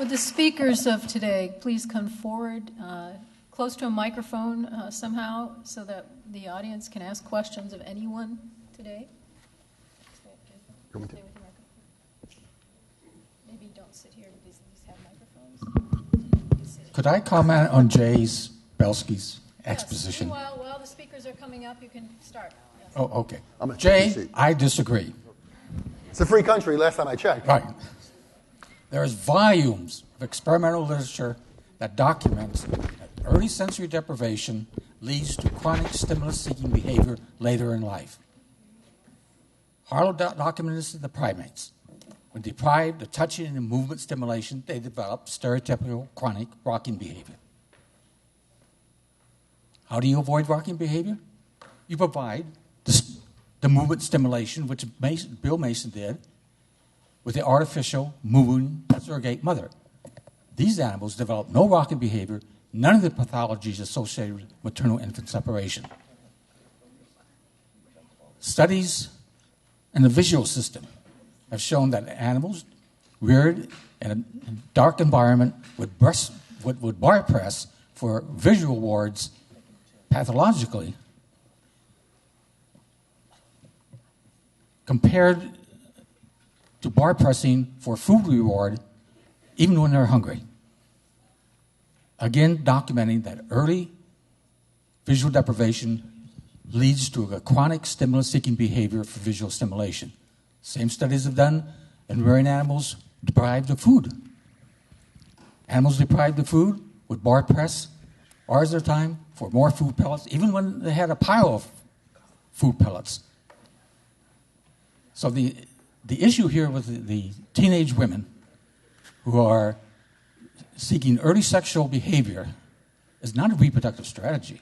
Would the speakers of today please come forward close to a microphone somehow so that the audience can ask questions of anyone today? Maybe don't sit here because these have microphones. Could I comment on Jay's Belsky's exposition? Yes. While the speakers are coming up, you can start. Yes. Oh, okay. Jay, I disagree. It's a free country, last time I checked. Right. There's volumes of experimental literature that documents that early sensory deprivation leads to chronic stimulus-seeking behavior later in life. Harlow documented this in the primates. When deprived of touching and movement stimulation, they develop stereotypical chronic rocking behavior. How do you avoid rocking behavior? You provide the movement stimulation, which Bill Mason did, with the artificial moving surrogate mother. These animals develop no rocking behavior, none of the pathologies associated with maternal-infant separation. Studies in the visual system have shown that animals reared in a dark environment would bar press for visual rewards pathologically compared to bar pressing for food reward even when they're hungry. Again, documenting that early visual deprivation leads to a chronic stimulus-seeking behavior for visual stimulation. Same studies have done in rearing animals deprived of food. Animals deprived of food would bar press hours at a time for more food pellets, even when they had a pile of food pellets. So the issue here with the teenage women who are seeking early sexual behavior is not a reproductive strategy.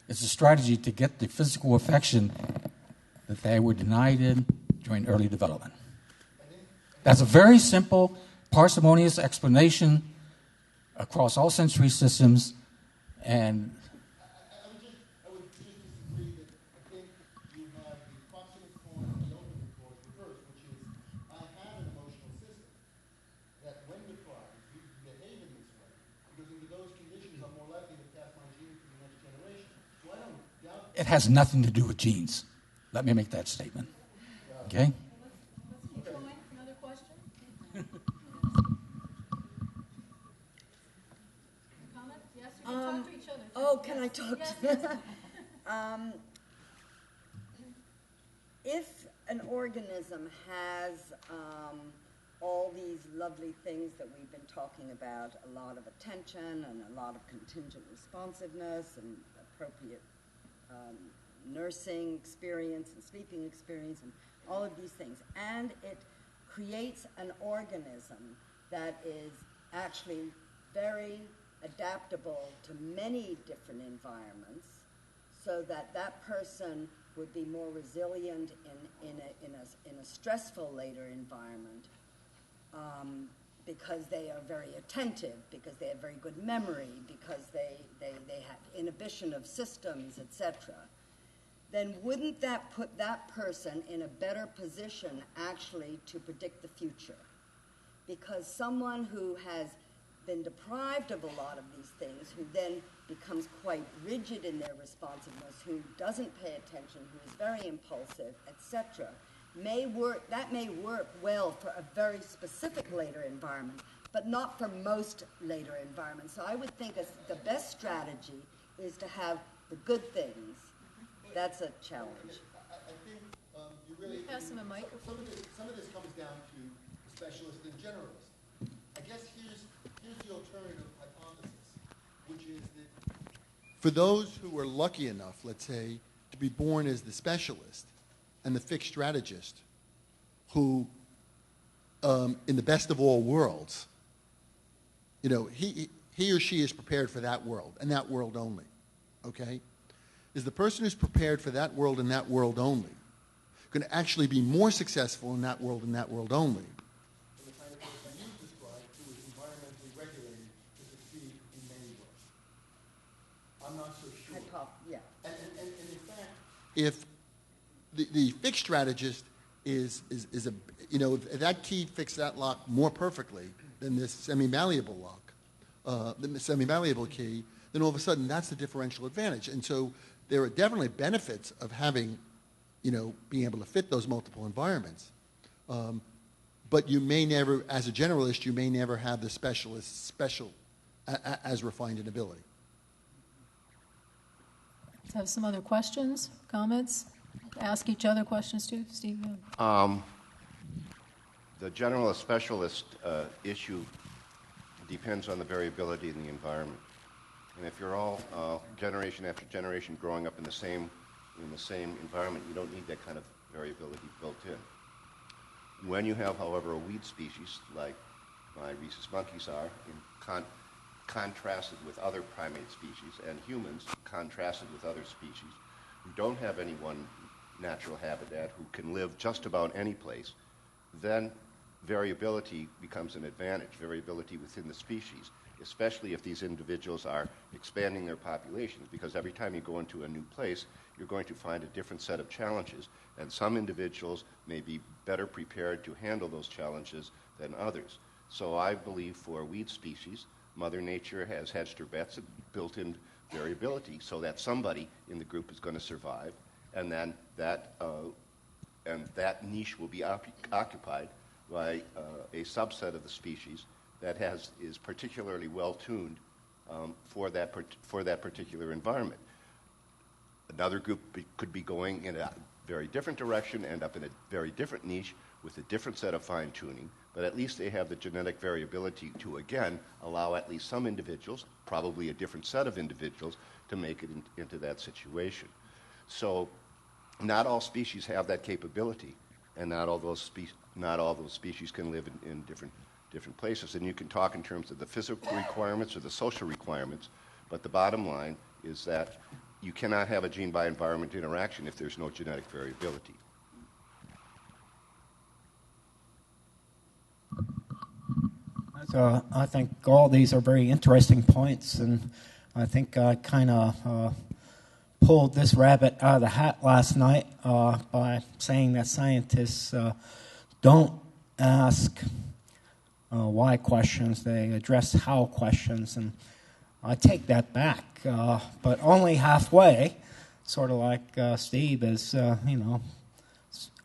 It's a strategy to get the physical affection that they were denied in during early development. That's a very simple, parsimonious explanation across all sensory systems, and I would just disagree that I think you have the proximate form and the ultimate form reversed, which is I have an emotional system that when deprived, you can behave in this way, because under those conditions I'm more likely to pass my genes to the next generation. So I don't doubt it has nothing to do with genes. Let me make that statement. Okay? Another question? Comment? Yes, you can talk to each other. Oh, can I talk Yes, to If an organism has all these lovely things that we've been talking about, a lot of attention and a lot of contingent responsiveness and appropriate nursing experience and sleeping experience and all of these things, and it creates an organism that is actually very adaptable to many different environments, so that that person would be more resilient in a stressful later environment, because they are very attentive, because they have very good memory, because they have inhibition of systems, etc., then wouldn't that put that person in a better position actually to predict the future? Because someone who has been deprived of a lot of these things, who then becomes quite rigid in their responsiveness, who doesn't pay attention, who is very impulsive, etc., may work well for a very specific later environment, but not for most later environments. So I would think the best strategy is to have the good things. That's a challenge. I think you really pass him a microphone. Some of this comes down to specialist and generalist. I guess here's the alternative hypothesis, which is that for those who are lucky enough, let's say, to be born as the specialist and the fixed strategist, who, in the best of all worlds, you know, he or she is prepared for that world and that world only, okay? Is the person who's prepared for that world and that world only going to actually be more successful in that world and that world only than the kind of person you described who is environmentally regulated to succeed in many ways? I'm not so sure. Yeah. And in fact, if the fixed strategist is a, you know, if that key fits that lock more perfectly than this semi-malleable lock, the semi-malleable key, then all of a sudden that's the differential advantage. And so there are definitely benefits of having, you know, being able to fit those multiple environments. But you may never, as a generalist, you may never have the specialist as refined in ability. Let's have some other questions, comments? Ask each other questions too, Steve. The generalist specialist issue depends on the variability in the environment. And if you're all generation after generation growing up in the same environment, you don't need that kind of variability built in. When you have, however, a weed species like my rhesus monkeys are, contrasted with other primate species, and humans contrasted with other species who don't have any one natural habitat, who can live just about any place, then variability becomes an advantage, variability within the species, especially if these individuals are expanding their populations, because every time you go into a new place, you're going to find a different set of challenges, and some individuals may be better prepared to handle those challenges than others. So I believe for weed species, Mother Nature has hedged her bets and built in variability so that somebody in the group is going to survive, and then that niche will be occupied by a subset of the species that is particularly well tuned for that particular environment. Another group could be going in a very different direction, end up in a very different niche with a different set of fine tuning, but at least they have the genetic variability to, again, allow at least some individuals, probably a different set of individuals, to make it into that situation. So not all species have that capability, and not all those species can live in different places. And you can talk in terms of the physical requirements or the social requirements, but the bottom line is that you cannot have a gene by environment interaction if there's no genetic variability. So I think all these are very interesting points, and I think I kind of pulled this rabbit out of the hat last night by saying that scientists don't ask why questions, they address how questions, and I take that back, but only halfway, sort of like Steve is,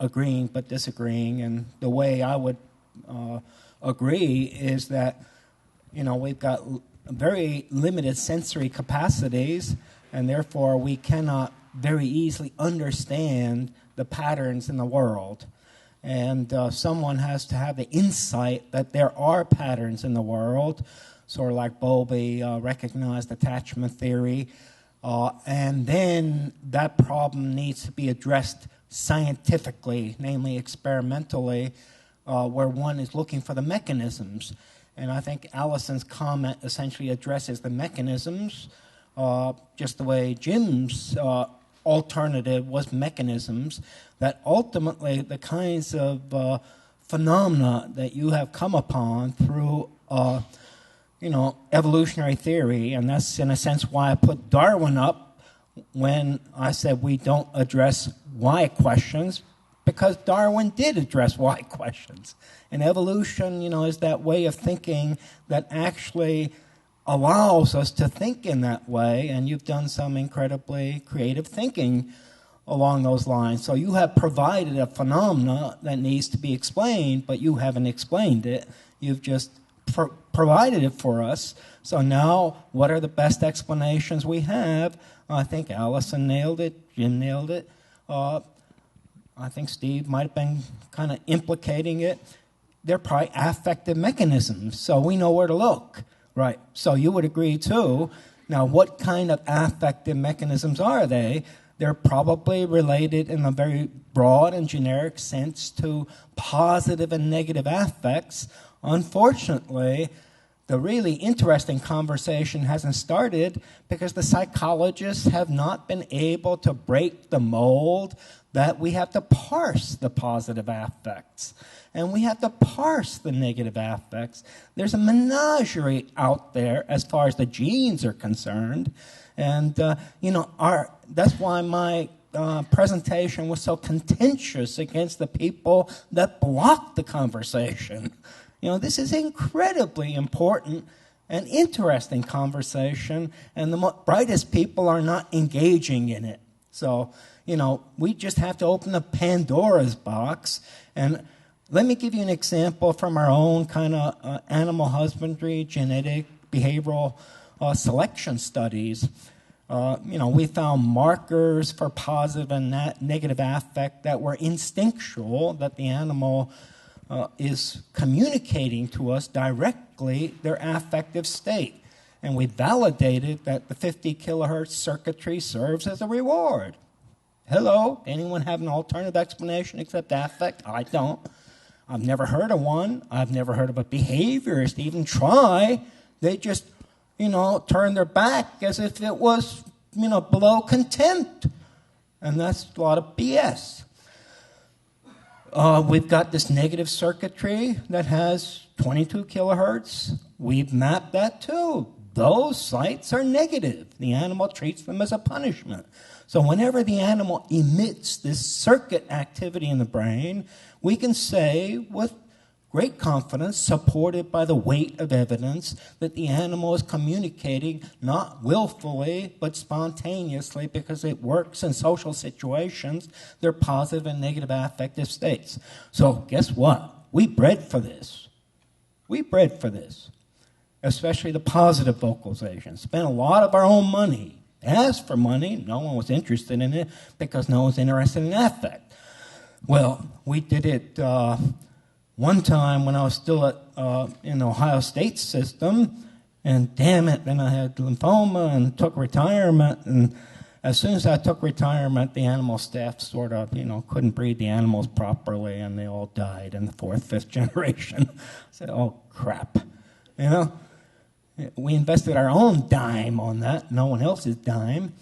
agreeing but disagreeing, and the way I would agree is that, we've got very limited sensory capacities, and therefore we cannot very easily understand the patterns in the world. And someone has to have the insight that there are patterns in the world, sort of like Bowlby recognized attachment theory, and then that problem needs to be addressed scientifically, namely experimentally, where one is looking for the mechanisms. And I think Allison's comment essentially addresses the mechanisms, just the way Jim's alternative was mechanisms, that ultimately the kinds of phenomena that you have come upon through, evolutionary theory, and that's in a sense why I put Darwin up when I said we don't address why questions, because Darwin did address why questions. And evolution, is that way of thinking that actually allows us to think in that way, and you've done some incredibly creative thinking along those lines. So you have provided a phenomena that needs to be explained, but you haven't explained it. You've just provided it for us. So now, what are the best explanations we have? I think Allison nailed it, Jim nailed it. I think Steve might have been kind of implicating it. They're probably affective mechanisms, so we know where to look. Right, so you would agree too. Now, what kind of affective mechanisms are they? They're probably related in a very broad and generic sense to positive and negative affects. Unfortunately, the really interesting conversation hasn't started because the psychologists have not been able to break the mold that we have to parse the positive affects and we have to parse the negative affects. There's a menagerie out there as far as the genes are concerned. And, that's why my presentation was so contentious against the people that blocked the conversation. This is incredibly important an interesting conversation, and the brightest people are not engaging in it. So, we just have to open a Pandora's box. And let me give you an example from our own kind of animal husbandry, genetic, behavioral selection studies. We found markers for positive and negative affect that were instinctual, that the animal is communicating to us directly their affective state. And we validated that the 50 kilohertz circuitry serves as a reward. Hello, anyone have an alternative explanation except affect? I don't. I've never heard of one. I've never heard of a behaviorist even try. They just, turn their back as if it was, below contempt. And that's a lot of BS. We've got this negative circuitry that has 22 kilohertz. We've mapped that too. Those sites are negative. The animal treats them as a punishment. So whenever the animal emits this circuit activity in the brain, we can say with great confidence, supported by the weight of evidence, that the animal is communicating not willfully but spontaneously because it works in social situations, their positive and negative affective states. So guess what? We bred for this. We bred for this, especially the positive vocalization. Spent a lot of our own money. Asked for money. No one was interested in it because no one was interested in affect. Well, we did it one time when I was still in the Ohio State system, and damn it, then I had lymphoma and took retirement. And as soon as I took retirement, the animal staff sort of, couldn't breed the animals properly, and they all died in the 4th, 5th generation. I said, oh, crap. We invested our own dime on that, no one else's dime.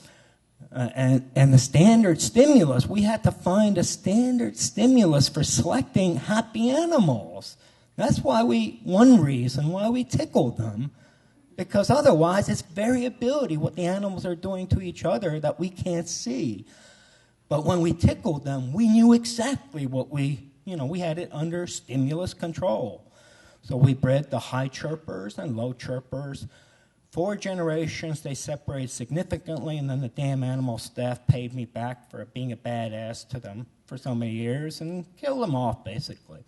And the standard stimulus, we had to find a standard stimulus for selecting happy animals. That's one reason why we tickled them, because otherwise it's variability, what the animals are doing to each other that we can't see. But when we tickled them, we knew exactly what we had it under stimulus control. So we bred the high chirpers and low chirpers. 4 generations, they separated significantly, and then the damn animal staff paid me back for being a badass to them for so many years and killed them off, basically.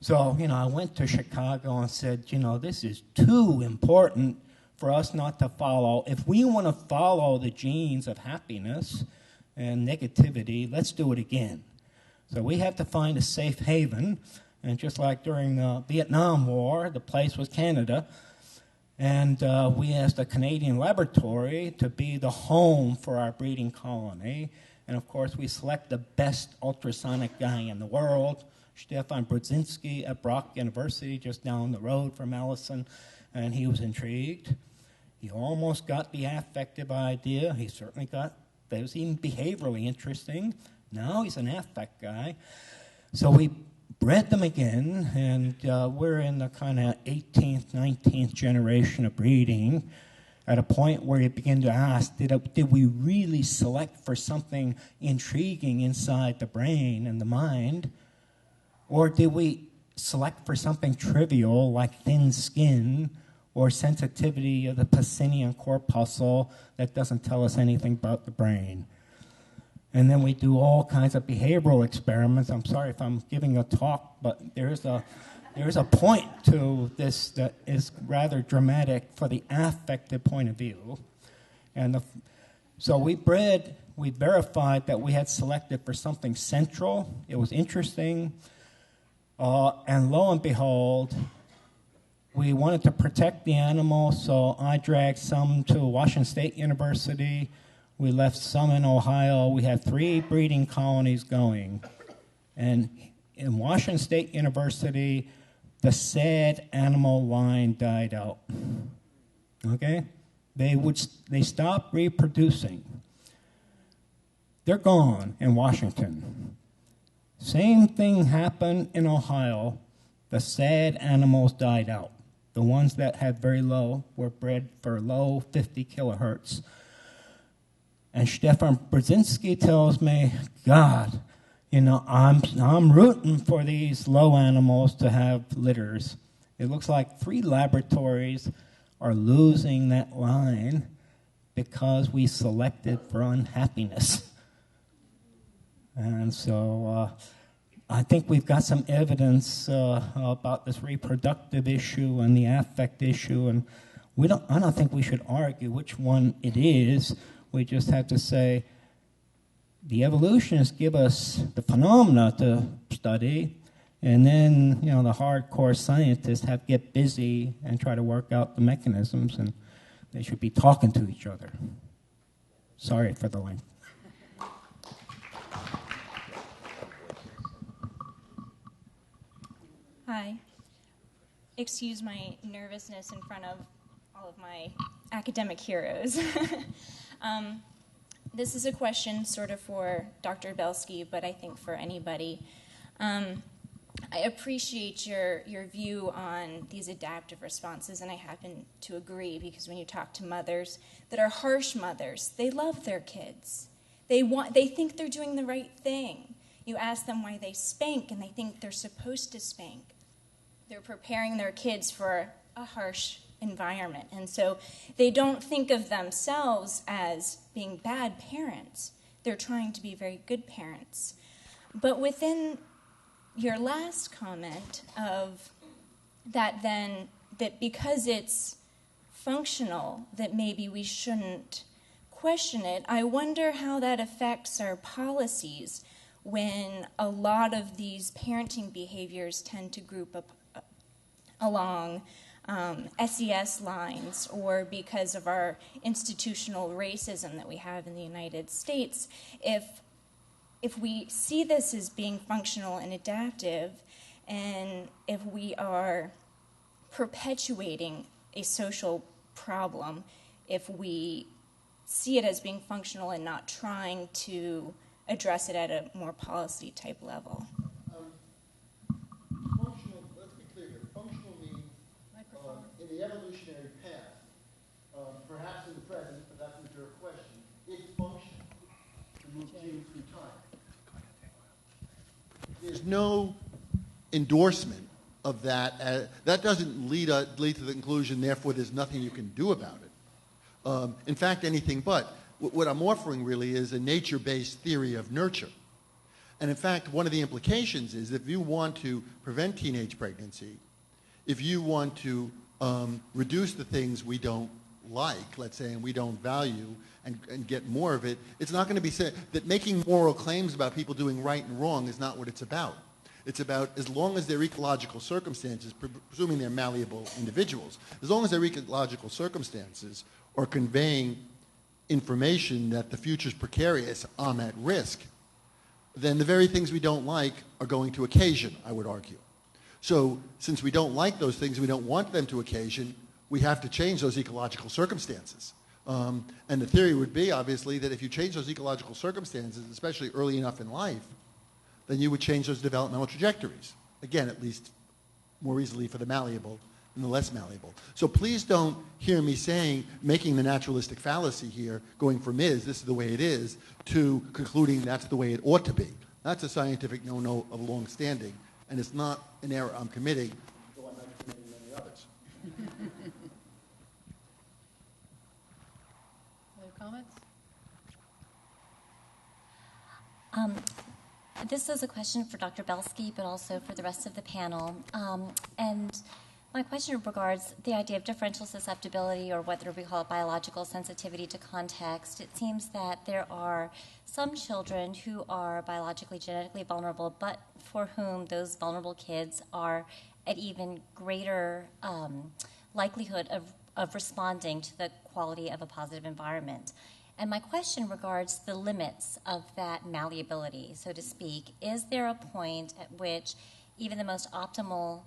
So, I went to Chicago and said, this is too important for us not to follow. If we want to follow the genes of happiness and negativity, let's do it again. So we have to find a safe haven, and just like during the Vietnam War, the place was Canada. And we asked a Canadian laboratory to be the home for our breeding colony. And, of course, we select the best ultrasonic guy in the world, Stefan Brudzinski at Brock University, just down the road from Allison. And he was intrigued. He almost got the affective idea. He certainly got, that was even behaviorally interesting. Now he's an affect guy. So we bred them again, and we're in the kind of 18th, 19th generation of breeding, at a point where you begin to ask, did we really select for something intriguing inside the brain and the mind, or did we select for something trivial like thin skin or sensitivity of the Pacinian corpuscle that doesn't tell us anything about the brain? And then we do all kinds of behavioral experiments. I'm sorry if I'm giving a talk, but there's a point to this that is rather dramatic for the affective point of view. And so we verified that we had selected for something central. It was interesting. And lo and behold, we wanted to protect the animal, so I dragged some to Washington State University. We left some in Ohio. We had 3 breeding colonies going. And in Washington State University, the sad animal line died out. Okay? They stopped reproducing. They're gone in Washington. Same thing happened in Ohio. The sad animals died out. The ones that had very low were bred for low 50 kilohertz. And Stefan Brzezinski tells me, God, I'm rooting for these low animals to have litters. It looks like 3 laboratories are losing that line because we selected for unhappiness. And so I think we've got some evidence about this reproductive issue and the affect issue, and I don't think we should argue which one it is. We just have to say the evolutionists give us the phenomena to study, and then the hardcore scientists have to get busy and try to work out the mechanisms, and they should be talking to each other. Sorry for the length. Hi. Excuse my nervousness in front of all of my academic heroes. This is a question sort of for Dr. Belsky, but I think for anybody. I appreciate your view on these adaptive responses, and I happen to agree, because when you talk to mothers that are harsh mothers, they love their kids. They think they're doing the right thing. You ask them why they spank, and they think they're supposed to spank. They're preparing their kids for a harsh environment, and so they don't think of themselves as being bad parents. They're trying to be very good parents. But within your last comment of that because it's functional, that maybe we shouldn't question it, I wonder how that affects our policies when a lot of these parenting behaviors tend to group up along SES lines, or because of our institutional racism that we have in the United States. If we see this as being functional and adaptive, and if we are perpetuating a social problem, if we see it as being functional and not trying to address it at a more policy type level. Functional, let's be clear here. Functional means in the evolutionary path, perhaps in the present, but that's not your question, it's functional to move genes through time. There's no endorsement of that. That doesn't lead to the conclusion, therefore there's nothing you can do about it. In fact, anything but. What I'm offering really is a nature-based theory of nurture. And in fact, one of the implications is that if you want to prevent teenage pregnancy, if you want to reduce the things we don't like, let's say, and we don't value, and get more of it, it's not going to be said that making moral claims about people doing right and wrong is not what it's about. It's about, as long as their ecological circumstances, presuming they're malleable individuals, as long as their ecological circumstances are conveying information that the future's precarious, I'm at risk, then the very things we don't like are going to occasion, I would argue. So since we don't like those things, we don't want them to occasion, we have to change those ecological circumstances. And the theory would be, obviously, that if you change those ecological circumstances, especially early enough in life, then you would change those developmental trajectories. Again, at least more easily for the malleable than the less malleable. So please don't hear me saying, making the naturalistic fallacy here, going from this is the way it is, to concluding that's the way it ought to be. That's a scientific no-no of long standing, and it's not an error I'm committing, though I'm not committing many others. Other comments? This is a question for Dr. Belsky, but also for the rest of the panel. And my question regards the idea of differential susceptibility, or whether we call it biological sensitivity to context. It seems that there are some children who are biologically, genetically vulnerable, but for whom those vulnerable kids are at even greater likelihood of responding to the quality of a positive environment. And my question regards the limits of that malleability, so to speak. Is there a point at which even the most optimal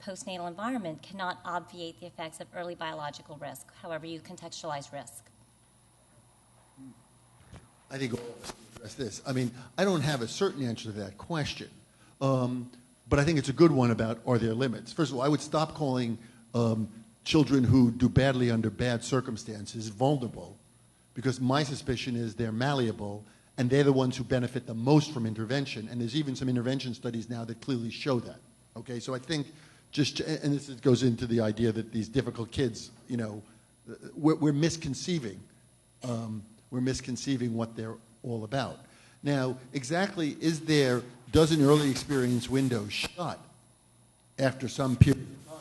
postnatal environment cannot obviate the effects of early biological risk, however you contextualize risk? I think all of us can address this. I mean, I don't have a certain answer to that question, but I think it's a good one about, are there limits? First of all, I would stop calling children who do badly under bad circumstances vulnerable, because my suspicion is they're malleable, and they're the ones who benefit the most from intervention. And there's even some intervention studies now that clearly show that. Okay, so I think and this goes into the idea that these difficult kids, we're misconceiving. We're misconceiving what they're all about. Now, exactly, does an early experience window shut after some period of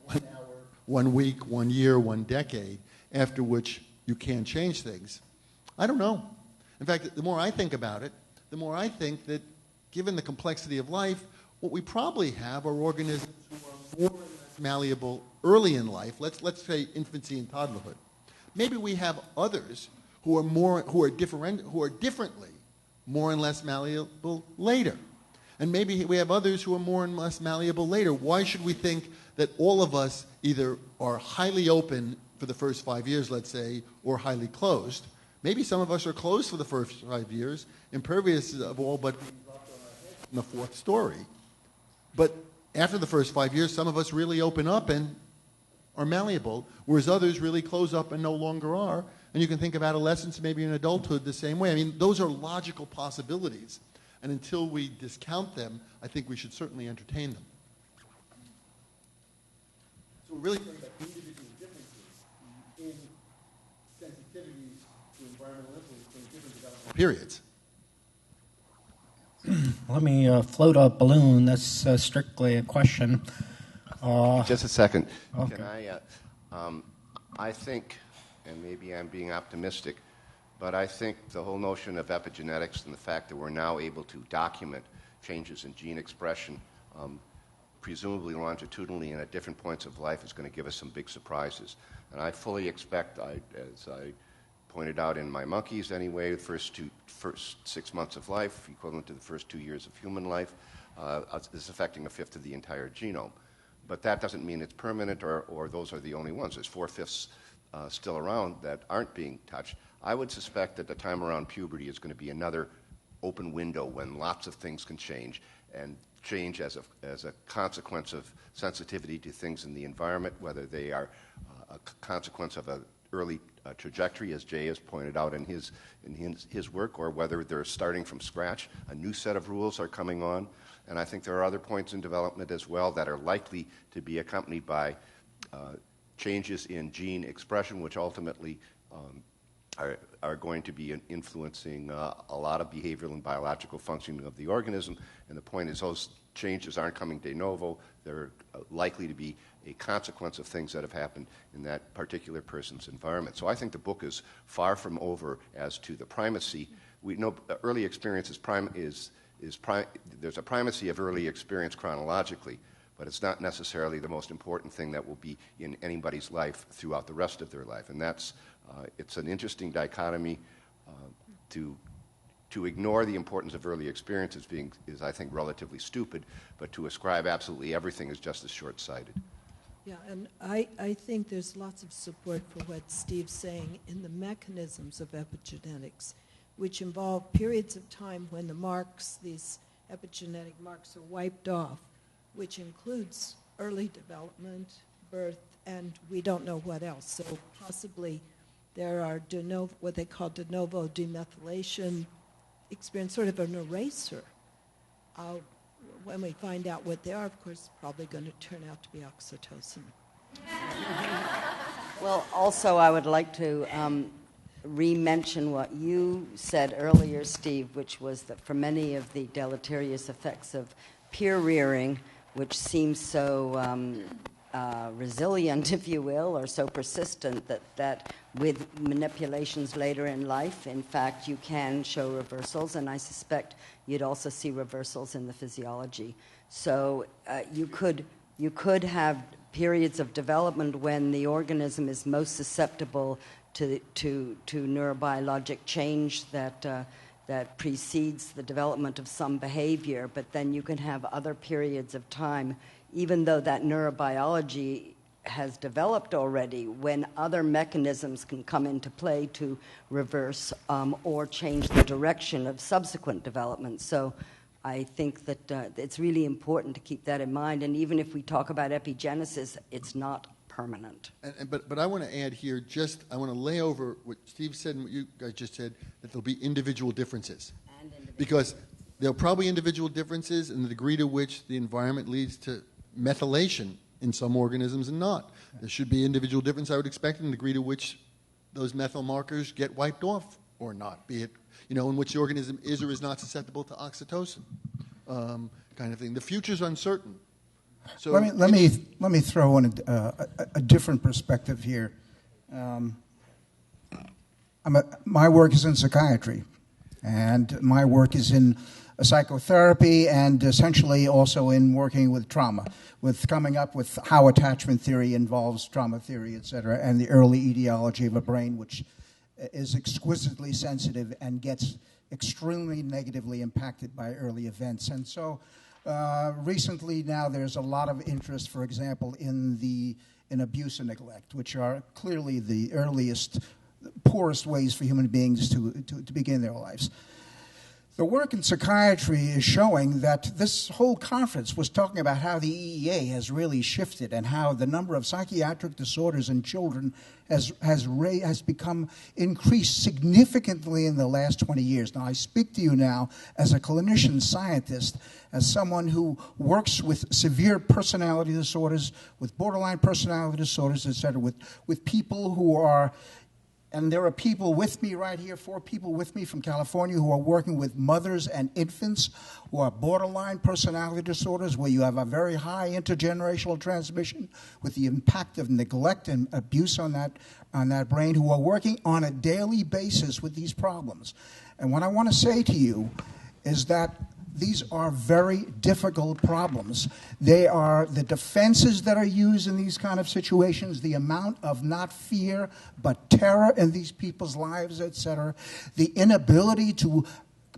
time, 1 hour, 1 week, 1 year, 1 decade, after which you can't change things? I don't know. In fact, the more I think about it, the more I think that given the complexity of life, what we probably have are organisms who are more or less malleable early in life. Let's say infancy and toddlerhood. Maybe we have others who are differently more and less malleable later. And maybe we have others who are more and less malleable later. Why should we think that all of us either are highly open for the first 5 years, let's say, or highly closed? Maybe some of us are closed for the first 5 years, impervious of all but being dropped on our heads in the 4th story. But after the first 5 years, some of us really open up and are malleable, whereas others really close up and no longer are. And you can think of adolescence, maybe in adulthood, the same way. I mean, those are logical possibilities. And until we discount them, I think we should certainly entertain them. So we're really talking about individual differences in sensitivities to environmental influence in different developmental periods. Let me float a balloon. That's strictly a question. Just a second. Okay. Can I think, and maybe I'm being optimistic, but I think the whole notion of epigenetics and the fact that we're now able to document changes in gene expression, presumably longitudinally and at different points of life, is going to give us some big surprises. And I fully expect, as I pointed out in my monkeys anyway, the first 6 months of life, equivalent to the first 2 years of human life, is affecting 1/5 of the entire genome. But that doesn't mean it's permanent or those are the only ones. There's 4/5 still around that aren't being touched. I would suspect that the time around puberty is going to be another open window when lots of things can change, and change as a consequence of sensitivity to things in the environment, whether they are a consequence of an early trajectory, as Jay has pointed out in his work, or whether they're starting from scratch. A new set of rules are coming on, and I think there are other points in development as well that are likely to be accompanied by changes in gene expression, which ultimately are going to be influencing a lot of behavioral and biological functioning of the organism. And the point is those changes aren't coming de novo. They're likely to be a consequence of things that have happened in that particular person's environment. So I think the book is far from over as to the primacy. We know early experience there's a primacy of early experience chronologically, but it's not necessarily the most important thing that will be in anybody's life throughout the rest of their life. And that's it's an interesting dichotomy. To ignore the importance of early experience is, I think, relatively stupid, but to ascribe absolutely everything is just as short-sighted. Yeah, and I think there's lots of support for what Steve's saying in the mechanisms of epigenetics, which involve periods of time when the marks, these epigenetic marks, are wiped off, which includes early development, birth, and we don't know what else. So possibly there are what they call de novo demethylation experience, sort of an eraser. When we find out what they are, of course, probably going to turn out to be oxytocin. Well, also, I would like to re-mention what you said earlier, Steve, which was that for many of the deleterious effects of peer rearing, which seems so resilient, if you will, or so persistent that with manipulations later in life, in fact, you can show reversals, and I suspect you'd also see reversals in the physiology. So you could have periods of development when the organism is most susceptible to neurobiologic change that precedes the development of some behavior, but then you can have other periods of time, even though that neurobiology has developed already, when other mechanisms can come into play to reverse or change the direction of subsequent development. So I think that it's really important to keep that in mind. And even if we talk about epigenesis, it's not permanent. But I want to add here, I want to lay over what Steve said and what you guys just said, that there'll be individual differences. Because there'll probably individual differences in the degree to which the environment leads to methylation in some organisms and not. There should be individual difference, I would expect, in the degree to which those methyl markers get wiped off or not, be it, in which the organism is or is not susceptible to oxytocin, kind of thing. The future's uncertain. So let me throw in a different perspective here. My work is in psychiatry, and my work is in psychotherapy, and essentially also in working with trauma, with coming up with how attachment theory involves trauma theory, et cetera, and the early etiology of a brain which is exquisitely sensitive and gets extremely negatively impacted by early events. And so recently now there's a lot of interest, for example, in abuse and neglect, which are clearly the earliest, poorest ways for human beings to begin their lives. The work in psychiatry is showing that this whole conference was talking about how the EEA has really shifted and how the number of psychiatric disorders in children has become increased significantly in the last 20 years. Now, I speak to you now as a clinician scientist, as someone who works with severe personality disorders, with borderline personality disorders, et cetera, with people who are... And there are people with me right here, 4 people with me from California who are working with mothers and infants who are borderline personality disorders, where you have a very high intergenerational transmission with the impact of neglect and abuse on that brain, who are working on a daily basis with these problems. And what I want to say to you is that these are very difficult problems. They are the defenses that are used in these kind of situations, the amount of not fear but terror in these people's lives, etc., the inability to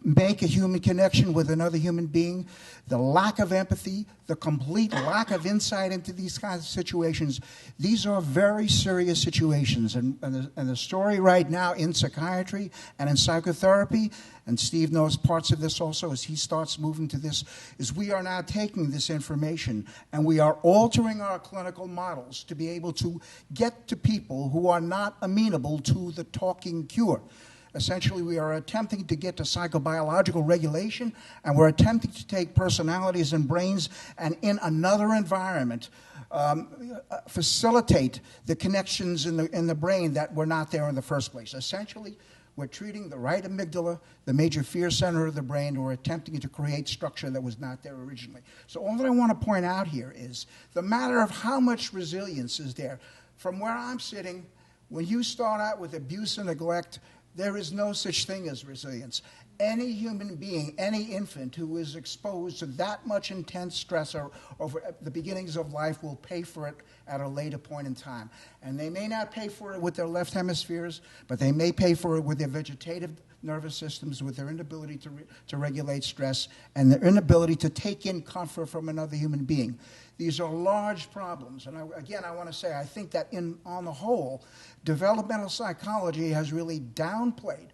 make a human connection with another human being, the lack of empathy, the complete lack of insight into these kinds of situations. These are very serious situations. And the story right now in psychiatry and in psychotherapy, and Steve knows parts of this also as he starts moving to this, is we are now taking this information and we are altering our clinical models to be able to get to people who are not amenable to the talking cure. Essentially, we are attempting to get to psychobiological regulation, and we're attempting to take personalities and brains and in another environment facilitate the connections in the brain that were not there in the first place. Essentially, we're treating the right amygdala, the major fear center of the brain, and we're attempting to create structure that was not there originally. So all that I want to point out here is the matter of how much resilience is there. From where I'm sitting, when you start out with abuse and neglect, there is no such thing as resilience. Any human being, any infant who is exposed to that much intense stress over the beginnings of life will pay for it at a later point in time. And they may not pay for it with their left hemispheres, but they may pay for it with their vegetative nervous systems, with their inability to regulate stress, and their inability to take in comfort from another human being. These are large problems. And I want to say, I think that on the whole, developmental psychology has really downplayed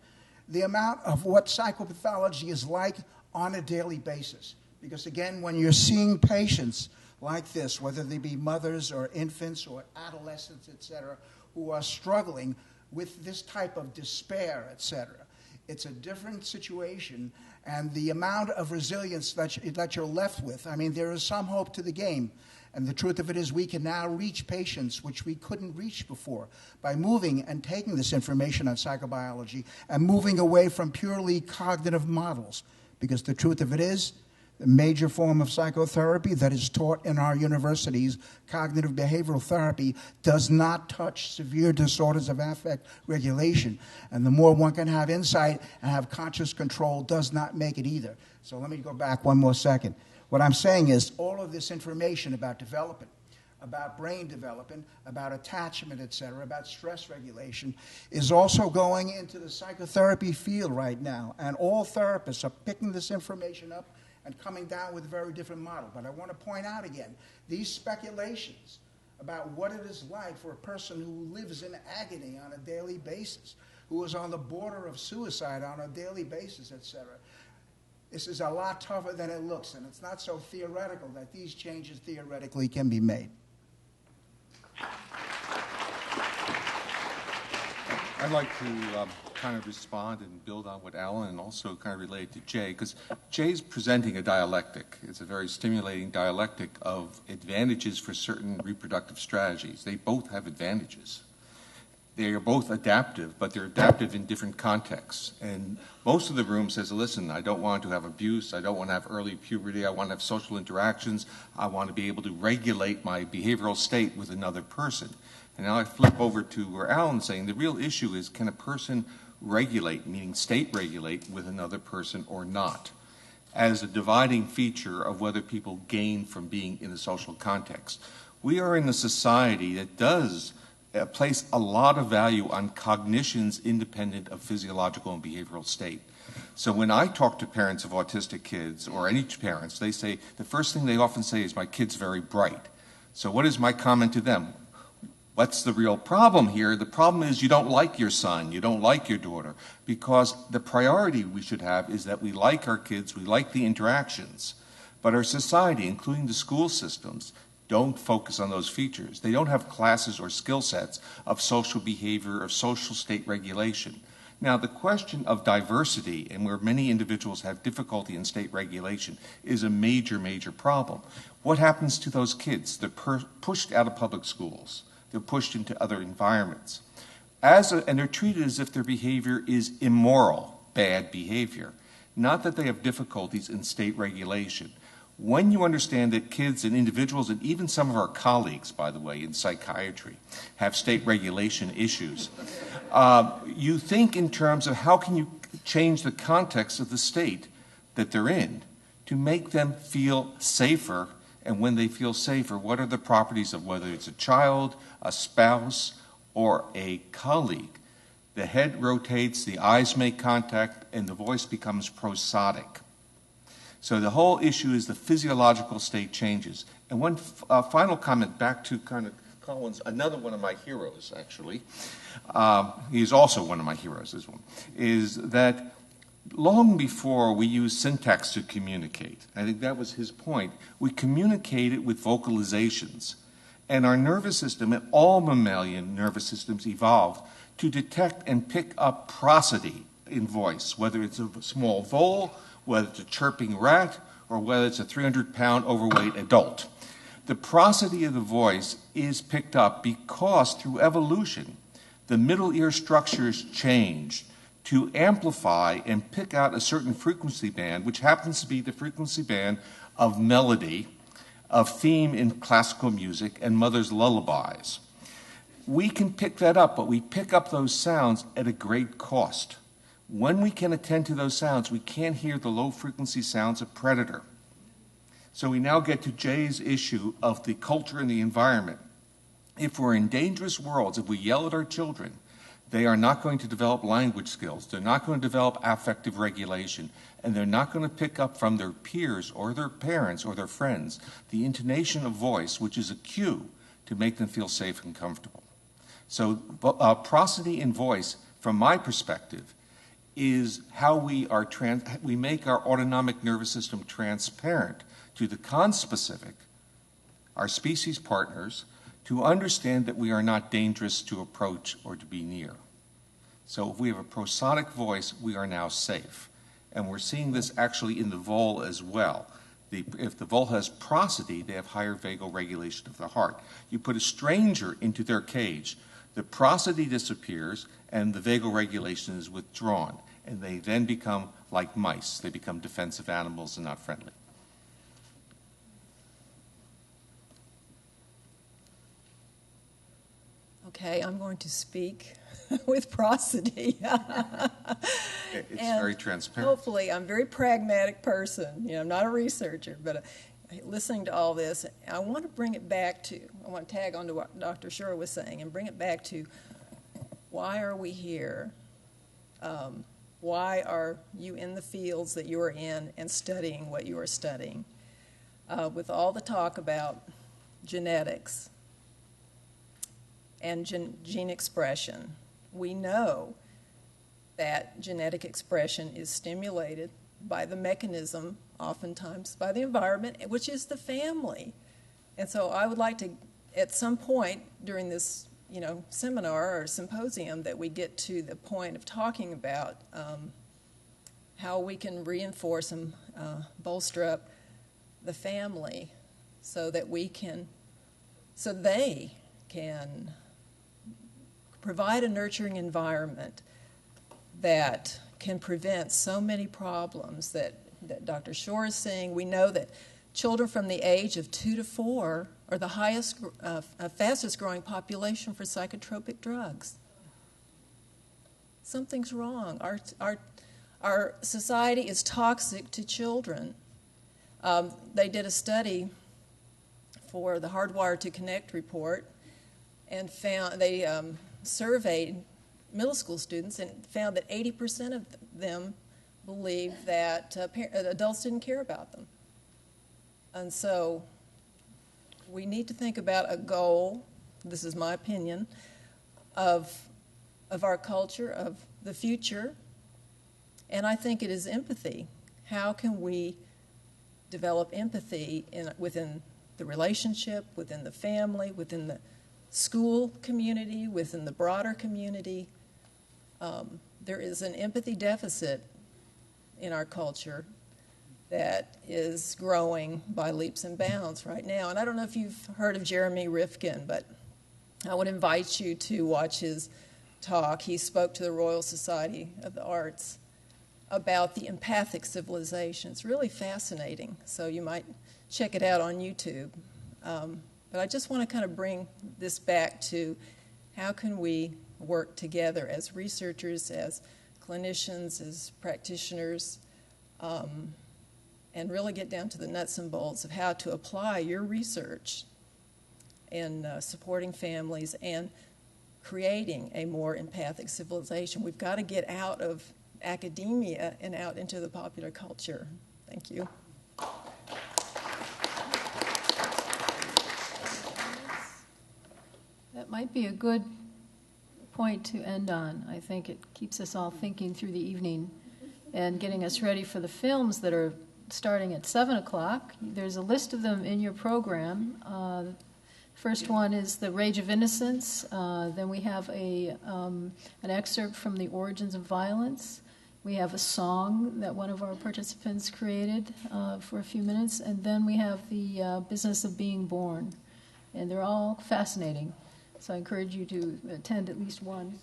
the amount of what psychopathology is like on a daily basis. Because again, when you're seeing patients like this, whether they be mothers or infants or adolescents, et cetera, who are struggling with this type of despair, et cetera, it's a different situation, and the amount of resilience that you're left with, I mean, there is some hope to the game. And the truth of it is we can now reach patients which we couldn't reach before by moving and taking this information on psychobiology and moving away from purely cognitive models. Because the truth of it is, the major form of psychotherapy that is taught in our universities, cognitive behavioral therapy, does not touch severe disorders of affect regulation. And the more one can have insight and have conscious control does not make it either. So let me go back one more second. What I'm saying is all of this information about development, about brain development, about attachment, et cetera, about stress regulation, is also going into the psychotherapy field right now. And all therapists are picking this information up and coming down with a very different model. But I want to point out again, these speculations about what it is like for a person who lives in agony on a daily basis, who is on the border of suicide on a daily basis, et cetera. This is a lot tougher than it looks, and it's not so theoretical that these changes theoretically can be made. I'd like to kind of respond and build on what Alan and also kind of relate to Jay, because Jay's presenting a dialectic. It's a very stimulating dialectic of advantages for certain reproductive strategies. They both have advantages. They are both adaptive, but they're adaptive in different contexts. And most of the room says, listen, I don't want to have abuse, I don't want to have early puberty, I want to have social interactions, I want to be able to regulate my behavioral state with another person. And now I flip over to where Alan's saying the real issue is, can a person regulate, meaning state regulate, with another person or not, as a dividing feature of whether people gain from being in a social context. We are in a society that does place a lot of value on cognitions independent of physiological and behavioral state. So when I talk to parents of autistic kids, or any parents, they say, the first thing they often say is, my kid's very bright. So what is my comment to them? What's the real problem here? The problem is you don't like your son, you don't like your daughter, because the priority we should have is that we like our kids, we like the interactions, but our society, including the school systems, don't focus on those features. They don't have classes or skill sets of social behavior, of social state regulation. Now, the question of diversity, and where many individuals have difficulty in state regulation, is a major, major problem. What happens to those kids? They're pushed out of public schools. They're pushed into other environments. And they're treated as if their behavior is immoral, bad behavior. Not that they have difficulties in state regulation. When you understand that kids and individuals, and even some of our colleagues, by the way, in psychiatry, have state regulation issues, you think in terms of how can you change the context of the state that they're in to make them feel safer, and when they feel safer, what are the properties of whether it's a child, a spouse, or a colleague? The head rotates, the eyes make contact, and the voice becomes prosodic. So the whole issue is the physiological state changes. And one final comment back to kind of Collins, another one of my heroes, actually. He's also one of my heroes, this one, is that long before we used syntax to communicate, I think that was his point, we communicated with vocalizations. And our nervous system, and all mammalian nervous systems, evolved to detect and pick up prosody in voice, whether it's a small vowel, whether it's a chirping rat, or whether it's a 300-pound overweight adult. The prosody of the voice is picked up because, through evolution, the middle ear structures change to amplify and pick out a certain frequency band, which happens to be the frequency band of melody, of theme in classical music, and mother's lullabies. We can pick that up, but we pick up those sounds at a great cost. When we can attend to those sounds, we can't hear the low-frequency sounds of predator. So we now get to Jay's issue of the culture and the environment. If we're in dangerous worlds, if we yell at our children, they are not going to develop language skills. They're not going to develop affective regulation. And they're not going to pick up from their peers or their parents or their friends the intonation of voice, which is a cue to make them feel safe and comfortable. So prosody in voice, from my perspective, is how we make our autonomic nervous system transparent to the conspecific, our species partners, to understand that we are not dangerous to approach or to be near. So if we have a prosodic voice, we are now safe. And we're seeing this actually in the vowel as well. If the vowel has prosody, they have higher vagal regulation of the heart. You put a stranger into their cage, the prosody disappears, and the vagal regulation is withdrawn. And they then become like mice. They become defensive animals and not friendly. Okay, I'm going to speak with prosody. It's very transparent. Hopefully, I'm a very pragmatic person. I'm not a researcher, but listening to all this, I want to bring it back to, I want to tag on to what Dr. Schur was saying and bring it back to, why are we here? Why are you in the fields that you are in and studying what you are studying? With all the talk about genetics and gene expression, we know that genetic expression is stimulated by the mechanism, oftentimes by the environment, which is the family. And so I would like to, at some point during this seminar or symposium that we get to the point of talking about how we can reinforce and bolster up the family so that they can provide a nurturing environment that can prevent so many problems that Dr. Shore is saying. We know that children from the age of 2 to 4 are the fastest growing population for psychotropic drugs. Something's wrong. Our society is toxic to children. They did a study for the Hardwired to Connect report and they surveyed middle school students and found that 80% of them believe that adults didn't care about them. And so we need to think about a goal, this is my opinion, of our culture, of the future, and I think it is empathy. How can we develop empathy within the relationship, within the family, within the school community, within the broader community? There is an empathy deficit in our culture that is growing by leaps and bounds right now. And I don't know if you've heard of Jeremy Rifkin, but I would invite you to watch his talk. He spoke to the Royal Society of the Arts about the empathic civilization. It's really fascinating, so you might check it out on YouTube. But I just want to kind of bring this back to how can we work together as researchers, as clinicians, as practitioners, and really get down to the nuts and bolts of how to apply your research in supporting families and creating a more empathic civilization. We've got to get out of academia and out into the popular culture. Thank you. That might be a good point to end on. I think it keeps us all thinking through the evening and getting us ready for the films that are starting at 7 o'clock. There's a list of them in your program. First one is the Rage of Innocence. Then we have an excerpt from The Origins of Violence. We have a song that one of our participants created for a few minutes. And then we have the Business of Being Born. And they're all fascinating. So I encourage you to attend at least one.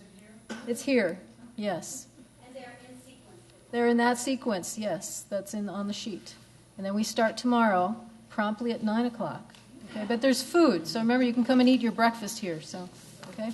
It's here, yes. And they're in sequence. They're in that sequence, yes. That's on the sheet. And then we start tomorrow, promptly at 9 o'clock. Okay, but there's food, so remember you can come and eat your breakfast here. So, okay.